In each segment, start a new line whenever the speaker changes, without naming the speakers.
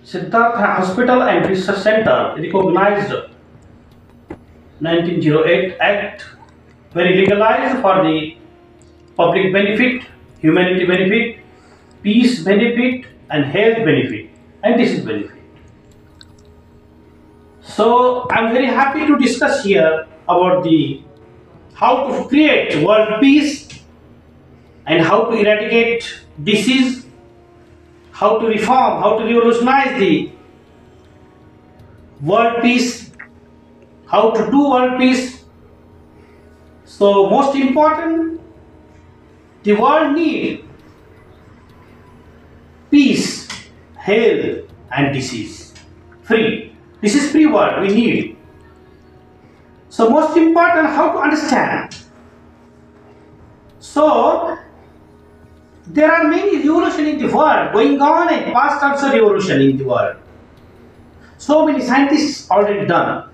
Siddhartha Hospital and Research Center recognized 1908 Act, very legalized for the public benefit, humanity benefit, peace benefit and health benefit and disease benefit. So I am very happy to discuss here about the how to create world peace and how to eradicate disease, how to reform, how to revolutionize the world peace, how to do world peace. So most important, the world need peace, health and disease free. This is free world we need. So most important, how to understand. So there are many revolutions in the world going on and past also revolution in the world. So many scientists already done.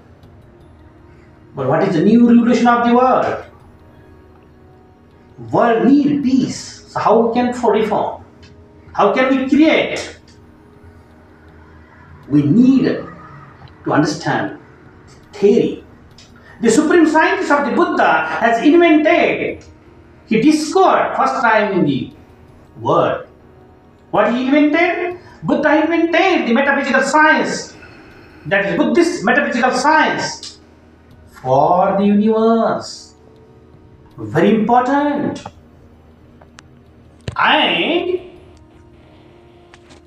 But what is the new revolution of the world? World need peace. So how we can reform? How can we create? We need to understand theory. The supreme scientist of the Buddha has invented, he discovered first time in the world. What he invented? Buddha invented the metaphysical science, that is Buddhist metaphysical science for the universe. Very important. And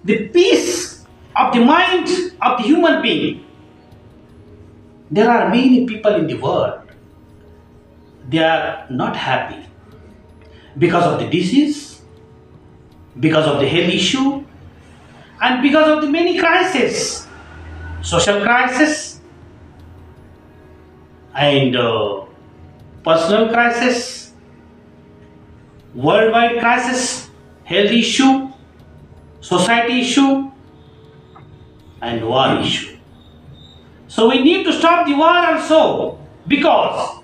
the peace of the mind of the human being. There are many people in the world, they are not happy because of the disease, because of the health issue, and because of the many crises, social crisis and personal crisis, worldwide crisis, health issue, society issue and war issue. So we need to stop the war also, because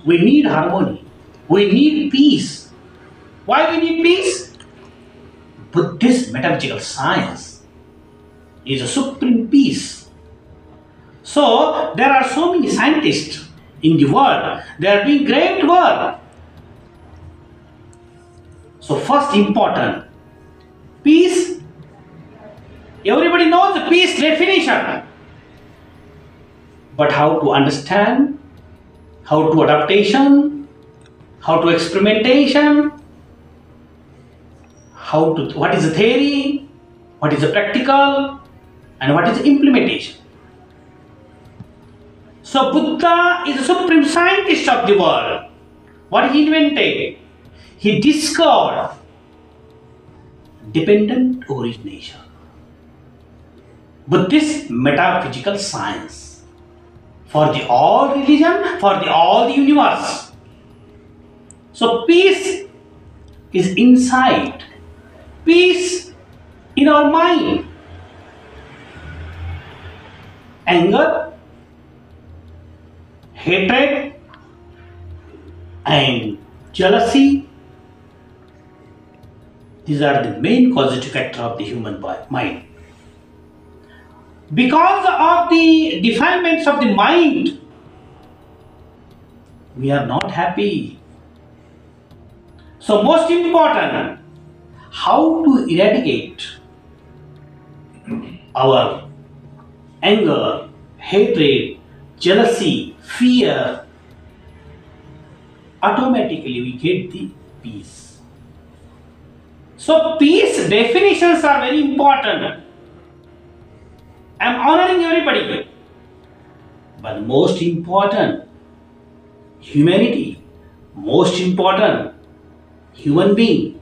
we need harmony, we need peace. Why we need peace? Buddhist metaphysical science is a supreme peace. So there are so many scientists in the world, they are doing great work. So first important, peace. Everybody knows the peace definition. But how to understand, how to adaptation, how to experimentation, what is the theory, what is the practical, and what is the implementation. So Buddha is the supreme scientist of the world. What he invented? He discovered dependent origination, Buddhist metaphysical science. For the all religion, for the all the universe. So peace is inside. Peace in our mind. Anger, hatred and jealousy. These are the main causative factor of the human mind. Because of the defilements of the mind, we are not happy. So most important, how to eradicate our anger, hatred, jealousy, fear. Automatically we get the peace. So peace definitions are very important. I am honoring everybody, but most important, humanity, most important, human being.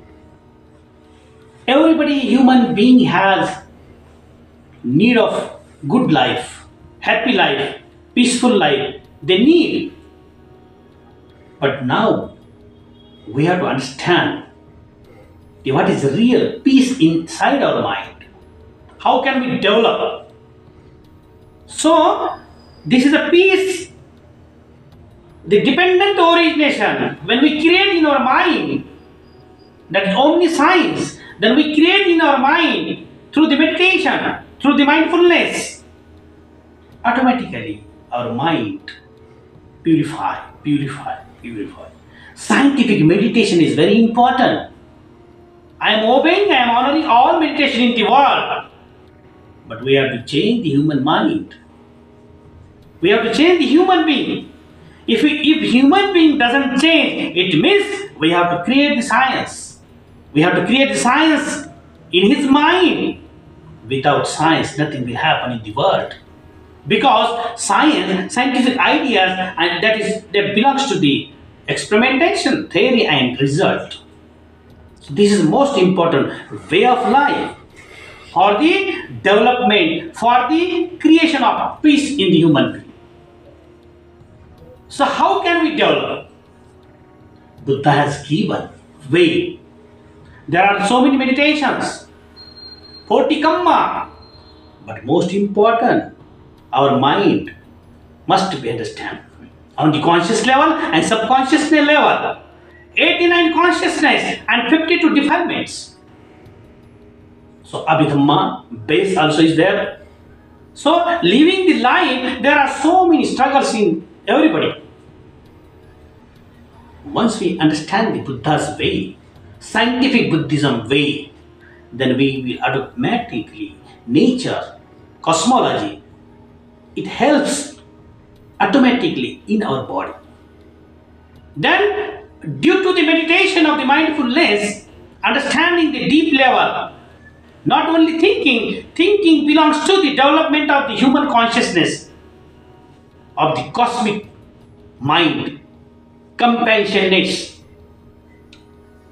Everybody, human being has need of good life, happy life, peaceful life, they need. But now, we have to understand what is the real peace inside our mind. How can we develop? So, this is a peace, the dependent origination. When we create in our mind, that is omniscience, then we create in our mind through the meditation, through the mindfulness, automatically our mind purify. Scientific meditation is very important. I am obeying, I am honoring all meditation in the world. But we have to change the human mind. We have to change the human being. If human being doesn't change, it means we have to create the science. We have to create the science in his mind. Without science, nothing will happen in the world. Because science, scientific ideas, and that belongs to the experimentation, theory and result. So this is the most important way of life for the development, for the creation of peace in the human being. So how can we develop? Buddha has given way. There are so many meditations, 40 kamma, but most important, our mind must be understood on the conscious level and subconscious level. 89 consciousness and 52 defilements. So Abhidhamma base also is there. So living the life, there are so many struggles in everybody. Once we understand the Buddha's way, scientific Buddhism way, then we will automatically, nature, cosmology, it helps automatically in our body. Then due to the meditation of the mindfulness, understanding the deep level, not only thinking belongs to the development of the human consciousness, of the cosmic mind, compassionate,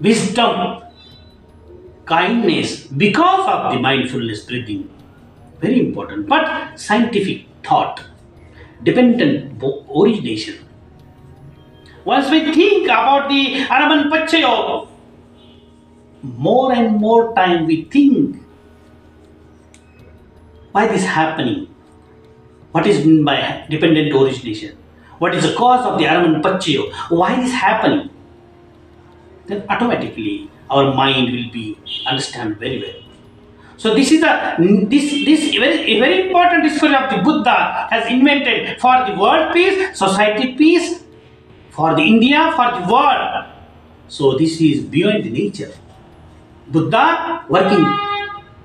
wisdom, kindness, because of the mindfulness breathing. Very important. But scientific thought, dependent origination. Once we think about the Araman Pachayo, more and more time we think, why this happening? What is meant by dependent origination? What is the cause of the Araman Pachayo? Why this happening? Then automatically our mind will be understand very well. So this is a very important discovery of the Buddha has invented for the world peace, society peace, for the India, for the world. So this is beyond the nature. Buddha working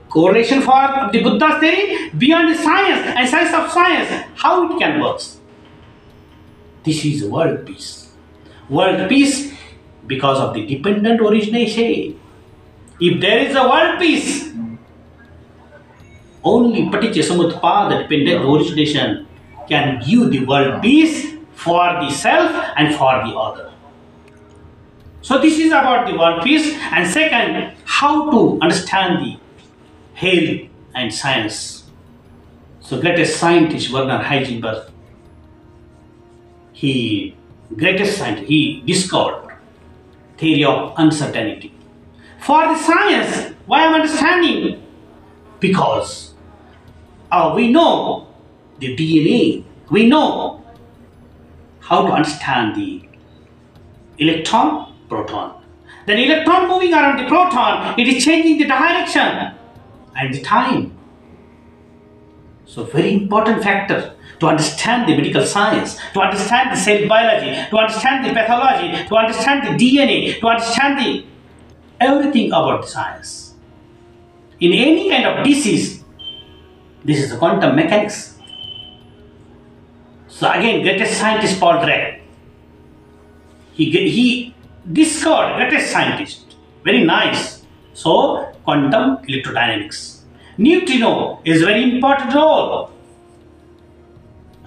correlation for the Buddha's theory beyond the science and science of science. How it can work? This is world peace. World peace because of the dependent origination. If there is a world peace, only Paticca Samutpada, dependent origination, can give the world peace for the self and for the other. So this is about the world peace. And second, how to understand the health and science. So greatest scientist Werner Heisenberg, he discovered theory of uncertainty. For the science, why I'm understanding? Because we know the DNA, we know how to understand the electron, proton. Then electron moving around the proton, it is changing the direction and the time. So very important factor to understand the medical science, to understand the cell biology, to understand the pathology, to understand the DNA, to understand the everything about the science. In any kind of disease, this is the quantum mechanics. So again, greatest scientist Paul Dirac, he discovered, greatest scientist, very nice. So quantum electrodynamics. Neutrino is very important role.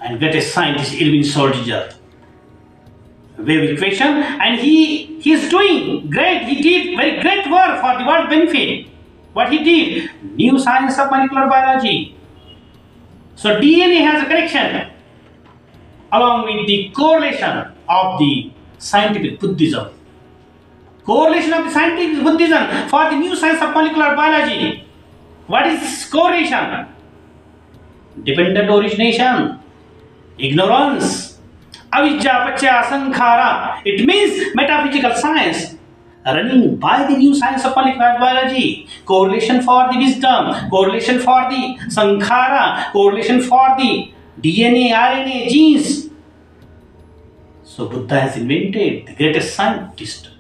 And greatest scientist Irving Schrödinger, wave equation, and he is doing great. He did very great work for the world benefit. What he did, new science of molecular biology. So DNA has a connection along with the correlation of the scientific Buddhism. Correlation of the scientific Buddhism for the new science of molecular biology. What is correlation? Dependent origination, ignorance, avijja, pacha, sankhara. It means metaphysical science. running by the new science of molecular biology. Correlation for the wisdom, correlation for the sankhara, correlation for the DNA, RNA, genes. So Buddha has invented the greatest scientist.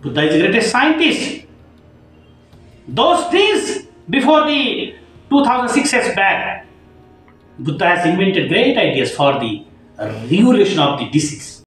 Buddha is the greatest scientist. Those days before the 2006 years back, Buddha has invented great ideas for the regulation of the disease.